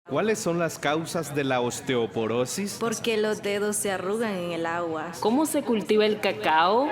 ¿Cuáles son las causas de la osteoporosis? Porque los dedos se arrugan en el agua. ¿Cómo se cultiva el cacao?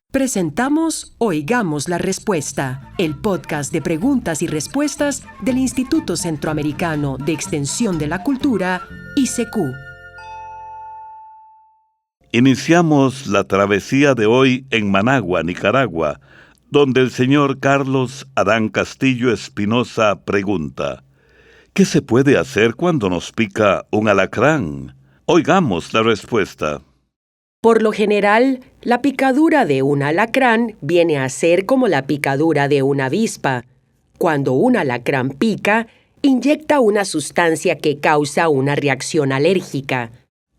Presentamos Oigamos la Respuesta, el podcast de preguntas y respuestas del Instituto Centroamericano de Extensión de la Cultura, ICQ. Iniciamos la travesía de hoy en Managua, Nicaragua, donde el señor Carlos Adán Castillo Espinosa pregunta: ¿qué se puede hacer cuando nos pica un alacrán? Oigamos la respuesta. Por lo general, la picadura de un alacrán viene a ser como la picadura de una avispa. Cuando un alacrán pica, inyecta una sustancia que causa una reacción alérgica.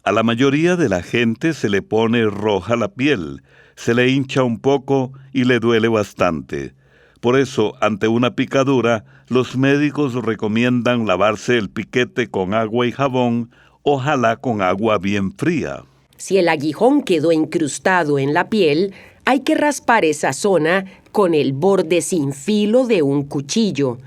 A la mayoría de la gente se le pone roja la piel, se le hincha un poco y le duele bastante. Por eso, ante una picadura, los médicos recomiendan lavarse el piquete con agua y jabón, ojalá con agua bien fría. Si el aguijón quedó incrustado en la piel, hay que raspar esa zona con el borde sin filo de un cuchillo.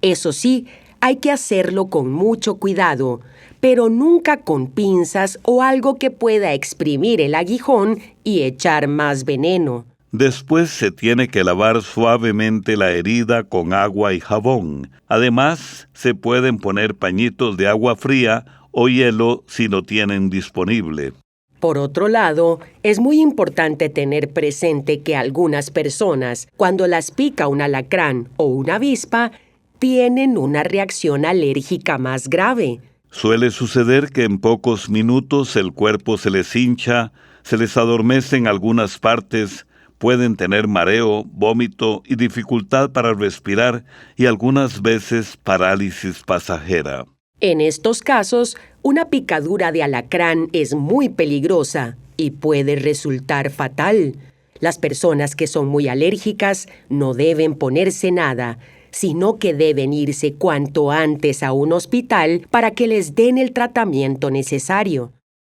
Eso sí, hay que hacerlo con mucho cuidado, pero nunca con pinzas o algo que pueda exprimir el aguijón y echar más veneno. Después se tiene que lavar suavemente la herida con agua y jabón. Además, se pueden poner pañitos de agua fría o hielo si lo tienen disponible. Por otro lado, es muy importante tener presente que algunas personas, cuando las pica un alacrán o una avispa, tienen una reacción alérgica más grave. Suele suceder que en pocos minutos el cuerpo se les hincha, se les adormece en algunas partes, pueden tener mareo, vómito y dificultad para respirar y algunas veces parálisis pasajera. En estos casos, una picadura de alacrán es muy peligrosa y puede resultar fatal. Las personas que son muy alérgicas no deben ponerse nada, sino que deben irse cuanto antes a un hospital para que les den el tratamiento necesario.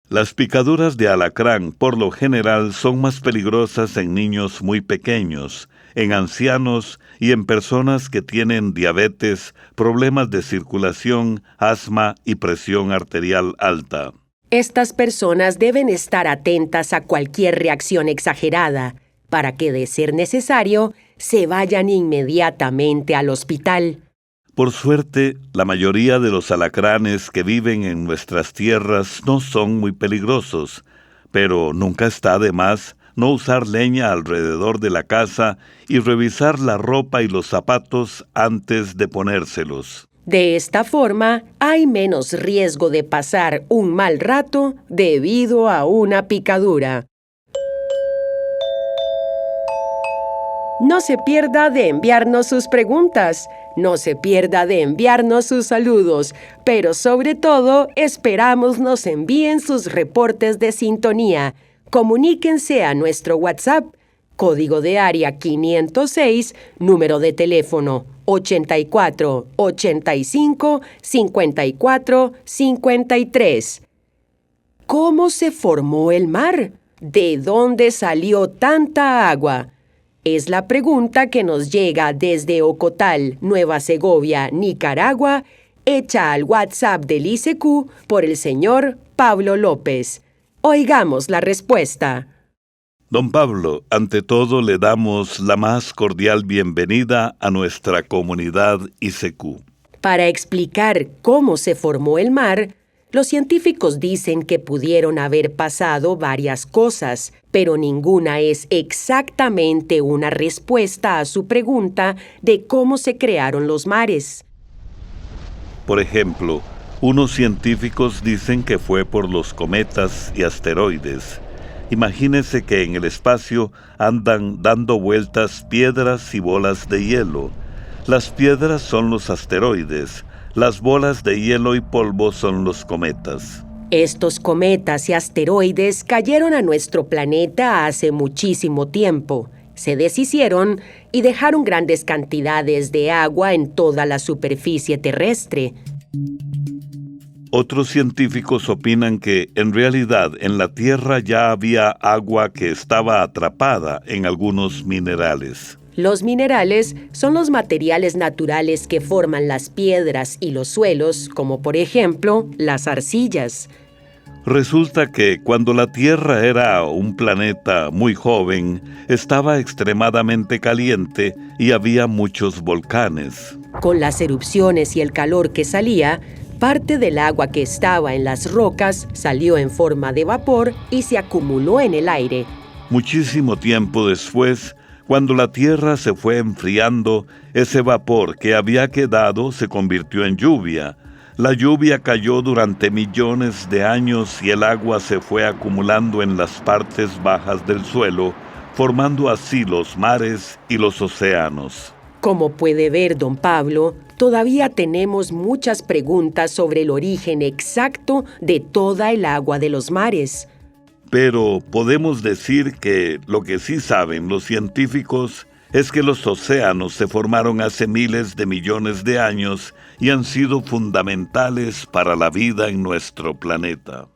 Las picaduras de alacrán, por lo general, son más peligrosas en niños muy pequeños, en ancianos y en personas que tienen diabetes, problemas de circulación, asma y presión arterial alta. Estas personas deben estar atentas a cualquier reacción exagerada, para que, de ser necesario, se vayan inmediatamente al hospital. Por suerte, la mayoría de los alacranes que viven en nuestras tierras no son muy peligrosos, pero nunca está de más no usar leña alrededor de la casa y revisar la ropa y los zapatos antes de ponérselos. De esta forma, hay menos riesgo de pasar un mal rato debido a una picadura. No se pierda de enviarnos sus preguntas, no se pierda de enviarnos sus saludos, pero sobre todo esperamos nos envíen sus reportes de sintonía. Comuníquense a nuestro WhatsApp, código de área 506, número de teléfono 84 85 54 53. ¿Cómo se formó el mar? ¿De dónde salió tanta agua? Es la pregunta que nos llega desde Ocotal, Nueva Segovia, Nicaragua, hecha al WhatsApp del ICQ por el señor Pablo López. Oigamos la respuesta. Don Pablo, ante todo le damos la más cordial bienvenida a nuestra comunidad ICQ. Para explicar cómo se formó el mar, los científicos dicen que pudieron haber pasado varias cosas, pero ninguna es exactamente una respuesta a su pregunta de cómo se crearon los mares. Por ejemplo, unos científicos dicen que fue por los cometas y asteroides. Imagínese que en el espacio andan dando vueltas piedras y bolas de hielo. Las piedras son los asteroides, las bolas de hielo y polvo son los cometas. Estos cometas y asteroides cayeron a nuestro planeta hace muchísimo tiempo. Se deshicieron y dejaron grandes cantidades de agua en toda la superficie terrestre. Otros científicos opinan que, en realidad, en la Tierra ya había agua que estaba atrapada en algunos minerales. Los minerales son los materiales naturales que forman las piedras y los suelos, como por ejemplo las arcillas. Resulta que cuando la Tierra era un planeta muy joven, estaba extremadamente caliente y había muchos volcanes. Con las erupciones y el calor que salía, parte del agua que estaba en las rocas salió en forma de vapor y se acumuló en el aire. Muchísimo tiempo después, cuando la Tierra se fue enfriando, ese vapor que había quedado se convirtió en lluvia. La lluvia cayó durante millones de años y el agua se fue acumulando en las partes bajas del suelo, formando así los mares y los océanos. Como puede ver, don Pablo, todavía tenemos muchas preguntas sobre el origen exacto de toda el agua de los mares. Pero podemos decir que lo que sí saben los científicos es que los océanos se formaron hace miles de millones de años y han sido fundamentales para la vida en nuestro planeta.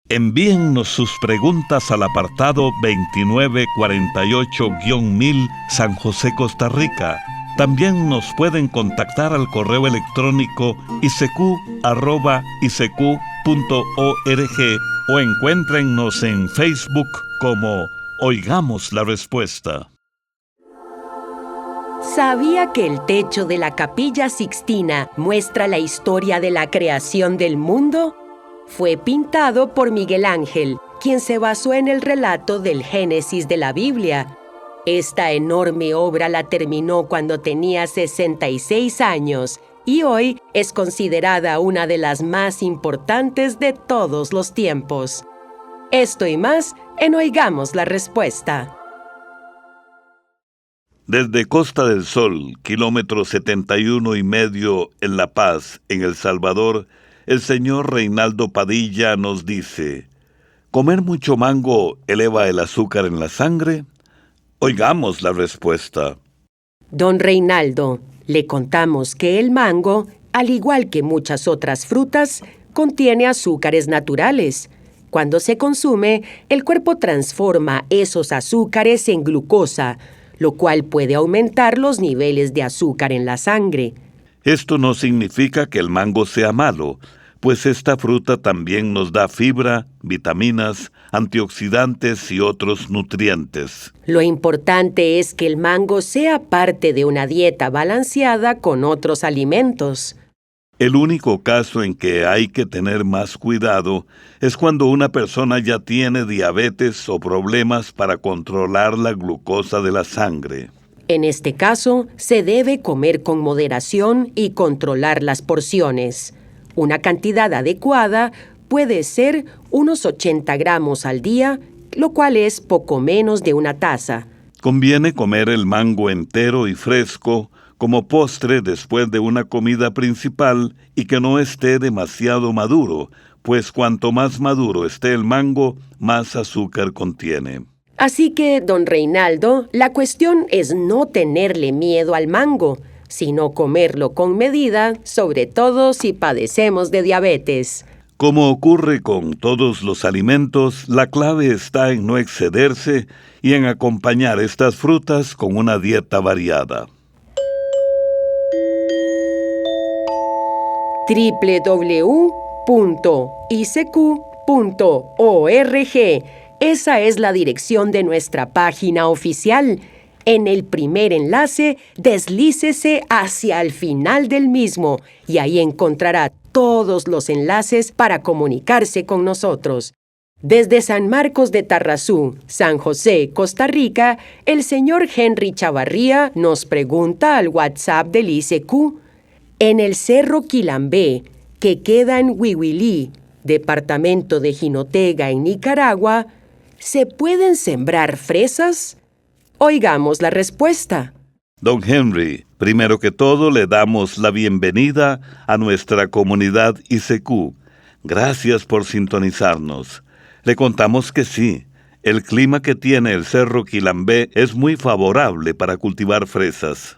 Envíennos sus preguntas al apartado 2948-1000 San José, Costa Rica. También nos pueden contactar al correo electrónico isq@isq.org o encuéntrennos en Facebook como Oigamos la Respuesta. ¿Sabía que el techo de la Capilla Sixtina muestra la historia de la creación del mundo? Fue pintado por Miguel Ángel, quien se basó en el relato del Génesis de la Biblia. Esta enorme obra la terminó cuando tenía 66 años y hoy es considerada una de las más importantes de todos los tiempos. Esto y más en Oigamos la Respuesta. Desde Costa del Sol, kilómetro 71.5 en La Paz, en El Salvador, el señor Reinaldo Padilla nos dice: ¿comer mucho mango eleva el azúcar en la sangre? Oigamos la respuesta. Don Reinaldo, le contamos que el mango, al igual que muchas otras frutas, contiene azúcares naturales. Cuando se consume, el cuerpo transforma esos azúcares en glucosa, lo cual puede aumentar los niveles de azúcar en la sangre. Esto no significa que el mango sea malo, pues esta fruta también nos da fibra, vitaminas, antioxidantes y otros nutrientes. Lo importante es que el mango sea parte de una dieta balanceada con otros alimentos. El único caso en que hay que tener más cuidado es cuando una persona ya tiene diabetes o problemas para controlar la glucosa de la sangre. En este caso, se debe comer con moderación y controlar las porciones. Una cantidad adecuada puede ser unos 80 gramos al día, lo cual es poco menos de una taza. Conviene comer el mango entero y fresco como postre después de una comida principal y que no esté demasiado maduro, pues cuanto más maduro esté el mango, más azúcar contiene. Así que, don Reinaldo, la cuestión es no tenerle miedo al mango, sino comerlo con medida, sobre todo si padecemos de diabetes. Como ocurre con todos los alimentos, la clave está en no excederse y en acompañar estas frutas con una dieta variada. www.isq.org. Esa es la dirección de nuestra página oficial. En el primer enlace, deslícese hacia el final del mismo y ahí encontrará todos los enlaces para comunicarse con nosotros. Desde San Marcos de Tarrazú, San José, Costa Rica, el señor Henry Chavarría nos pregunta al WhatsApp del ICQ: en el Cerro Quilambé, que queda en Huihuilí, departamento de Jinotega, en Nicaragua, ¿se pueden sembrar fresas? Oigamos la respuesta. Don Henry, primero que todo le damos la bienvenida a nuestra comunidad ICQ. Gracias por sintonizarnos. Le contamos que sí, el clima que tiene el Cerro Quilambé es muy favorable para cultivar fresas.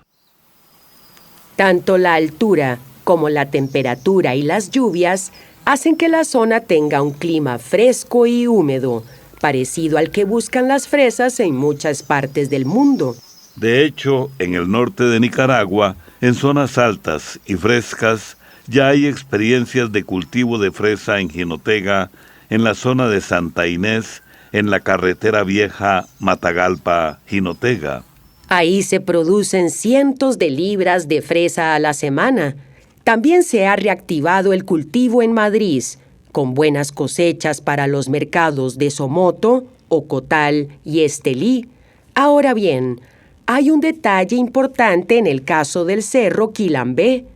Tanto la altura como la temperatura y las lluvias hacen que la zona tenga un clima fresco y húmedo, parecido al que buscan las fresas en muchas partes del mundo. De hecho, en el norte de Nicaragua, en zonas altas y frescas, ya hay experiencias de cultivo de fresa en Jinotega, en la zona de Santa Inés, en la carretera vieja Matagalpa-Jinotega. Ahí se producen cientos de libras de fresa a la semana. También se ha reactivado el cultivo en Madrid, con buenas cosechas para los mercados de Somoto, Ocotal y Estelí. Ahora bien, hay un detalle importante en el caso del Cerro Quilambé.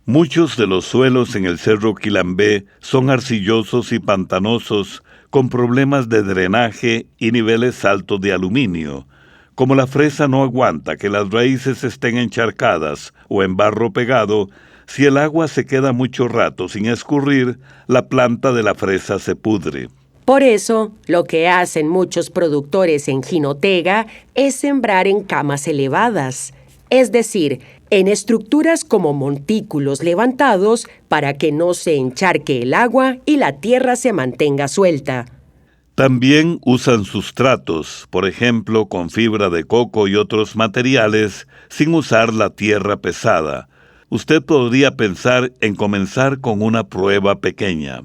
Muchos de los suelos en el Cerro Quilambé son arcillosos y pantanosos, con problemas de drenaje y niveles altos de aluminio. Como la fresa no aguanta que las raíces estén encharcadas o en barro pegado, si el agua se queda mucho rato sin escurrir, la planta de la fresa se pudre. Por eso, lo que hacen muchos productores en Jinotega es sembrar en camas elevadas, es decir, en estructuras como montículos levantados para que no se encharque el agua y la tierra se mantenga suelta. También usan sustratos, por ejemplo, con fibra de coco y otros materiales, sin usar la tierra pesada. Usted podría pensar en comenzar con una prueba pequeña.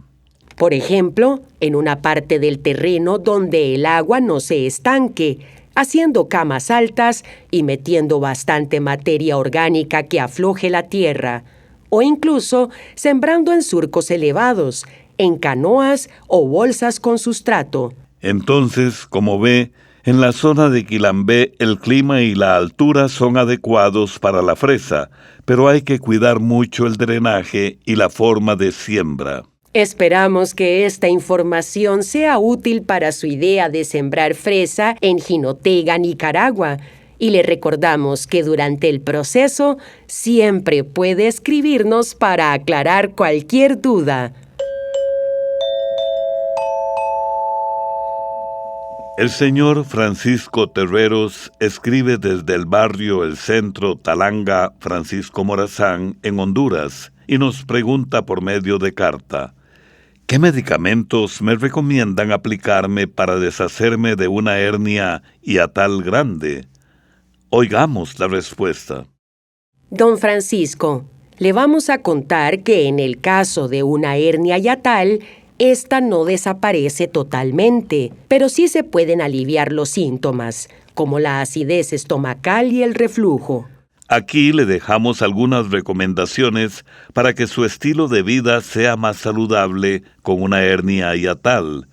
Por ejemplo, en una parte del terreno donde el agua no se estanque, haciendo camas altas y metiendo bastante materia orgánica que afloje la tierra, o incluso sembrando en surcos elevados, en canoas o bolsas con sustrato. Entonces, como ve, en la zona de Quilambé el clima y la altura son adecuados para la fresa, pero hay que cuidar mucho el drenaje y la forma de siembra. Esperamos que esta información sea útil para su idea de sembrar fresa en Jinotega, Nicaragua, y le recordamos que durante el proceso siempre puede escribirnos para aclarar cualquier duda. El señor Francisco Terreros escribe desde el barrio El Centro Talanga Francisco Morazán en Honduras y nos pregunta por medio de carta: ¿qué medicamentos me recomiendan aplicarme para deshacerme de una hernia hiatal grande? Oigamos la respuesta. Don Francisco, le vamos a contar que en el caso de una hernia hiatal, esta no desaparece totalmente, pero sí se pueden aliviar los síntomas, como la acidez estomacal y el reflujo. Aquí le dejamos algunas recomendaciones para que su estilo de vida sea más saludable con una hernia hiatal.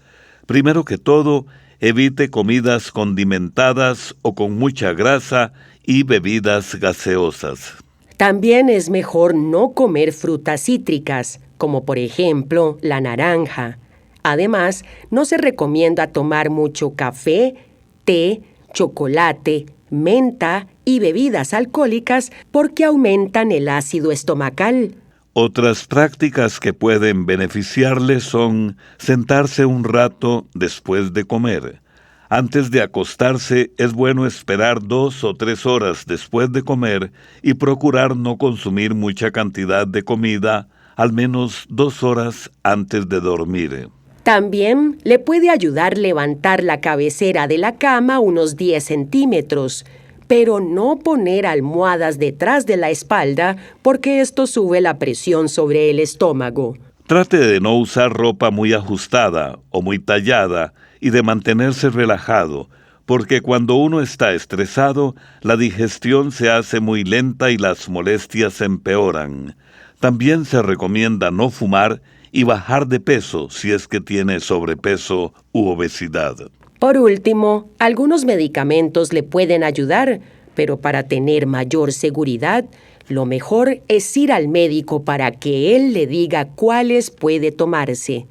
Primero que todo, evite comidas condimentadas o con mucha grasa y bebidas gaseosas. También es mejor no comer frutas cítricas, como por ejemplo la naranja. Además, no se recomienda tomar mucho café, té, chocolate, menta y bebidas alcohólicas porque aumentan el ácido estomacal. Otras prácticas que pueden beneficiarle son sentarse un rato después de comer. Antes de acostarse es bueno esperar 2 o 3 horas después de comer y procurar no consumir mucha cantidad de comida, al menos 2 horas antes de dormir. También le puede ayudar levantar la cabecera de la cama unos 10 centímetros, pero no poner almohadas detrás de la espalda porque esto sube la presión sobre el estómago. Trate de no usar ropa muy ajustada o muy tallada y de mantenerse relajado, porque cuando uno está estresado, la digestión se hace muy lenta y las molestias empeoran. También se recomienda no fumar y bajar de peso si es que tiene sobrepeso u obesidad. Por último, algunos medicamentos le pueden ayudar, pero para tener mayor seguridad, lo mejor es ir al médico para que él le diga cuáles puede tomarse.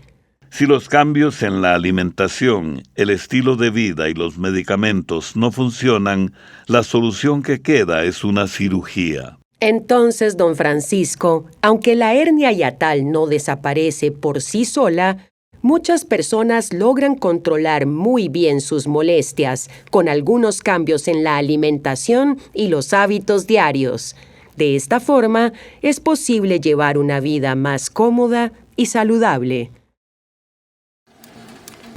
Si los cambios en la alimentación, el estilo de vida y los medicamentos no funcionan, la solución que queda es una cirugía. Entonces, don Francisco, aunque la hernia hiatal no desaparece por sí sola, muchas personas logran controlar muy bien sus molestias con algunos cambios en la alimentación y los hábitos diarios. De esta forma, es posible llevar una vida más cómoda y saludable.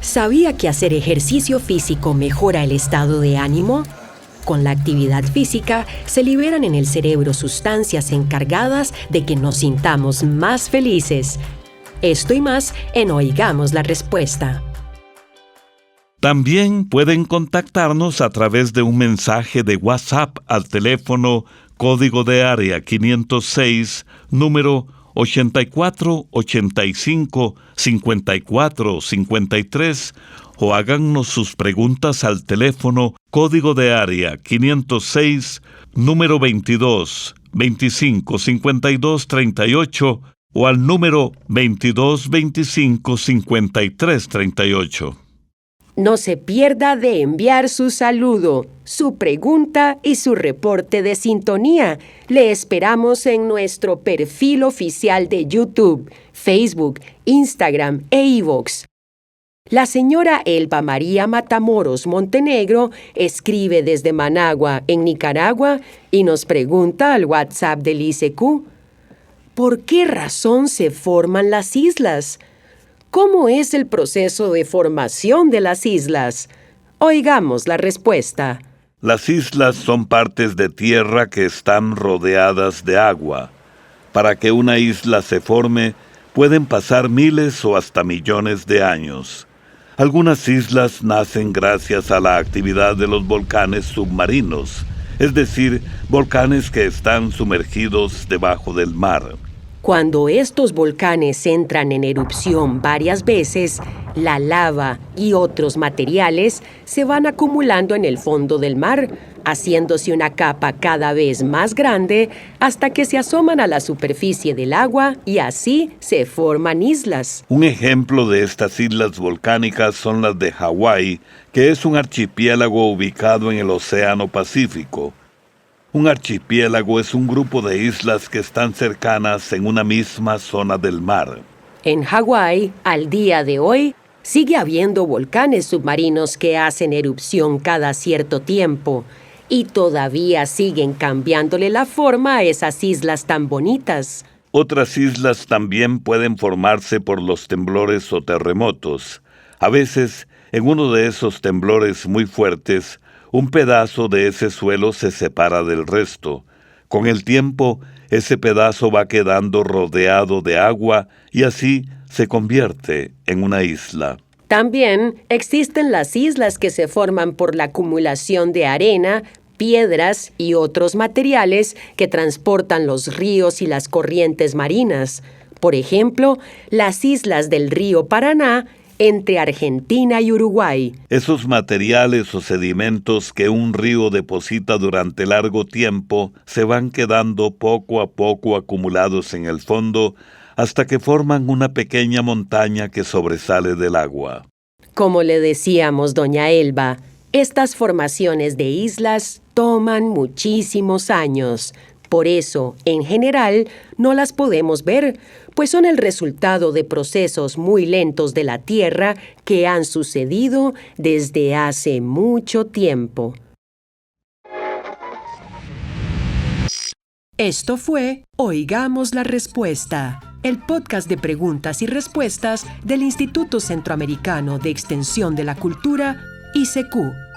¿Sabía que hacer ejercicio físico mejora el estado de ánimo? Con la actividad física se liberan en el cerebro sustancias encargadas de que nos sintamos más felices. Esto y más en Oigamos la Respuesta. También pueden contactarnos a través de un mensaje de WhatsApp al teléfono código de área 506, número 8485-5453, o háganos sus preguntas al teléfono código de área 506, número 22 25 52 38, o al número 22 25 53 38. No se pierda de enviar su saludo, su pregunta y su reporte de sintonía. Le esperamos en nuestro perfil oficial de YouTube, Facebook, Instagram e iVoox. La señora Elba María Matamoros Montenegro escribe desde Managua, en Nicaragua, y nos pregunta al WhatsApp del ICQ: ¿por qué razón se forman las islas? ¿Cómo es el proceso de formación de las islas? Oigamos la respuesta. Las islas son partes de tierra que están rodeadas de agua. Para que una isla se forme, pueden pasar miles o hasta millones de años. Algunas islas nacen gracias a la actividad de los volcanes submarinos, es decir, volcanes que están sumergidos debajo del mar. Cuando estos volcanes entran en erupción varias veces, la lava y otros materiales se van acumulando en el fondo del mar, haciéndose una capa cada vez más grande hasta que se asoman a la superficie del agua y así se forman islas. Un ejemplo de estas islas volcánicas son las de Hawái, que es un archipiélago ubicado en el Océano Pacífico. Un archipiélago es un grupo de islas que están cercanas en una misma zona del mar. En Hawái, al día de hoy, sigue habiendo volcanes submarinos que hacen erupción cada cierto tiempo y todavía siguen cambiándole la forma a esas islas tan bonitas. Otras islas también pueden formarse por los temblores o terremotos. A veces, en uno de esos temblores muy fuertes, un pedazo de ese suelo se separa del resto. Con el tiempo, ese pedazo va quedando rodeado de agua y así se convierte en una isla. También existen las islas que se forman por la acumulación de arena, piedras y otros materiales que transportan los ríos y las corrientes marinas. Por ejemplo, las islas del río Paraná entre Argentina y Uruguay. Esos materiales o sedimentos que un río deposita durante largo tiempo se van quedando poco a poco acumulados en el fondo hasta que forman una pequeña montaña que sobresale del agua. Como le decíamos, doña Elba, estas formaciones de islas toman muchísimos años. Por eso, en general, no las podemos ver, pues son el resultado de procesos muy lentos de la Tierra que han sucedido desde hace mucho tiempo. Esto fue Oigamos la Respuesta, el podcast de preguntas y respuestas del Instituto Centroamericano de Extensión de la Cultura, ICQ.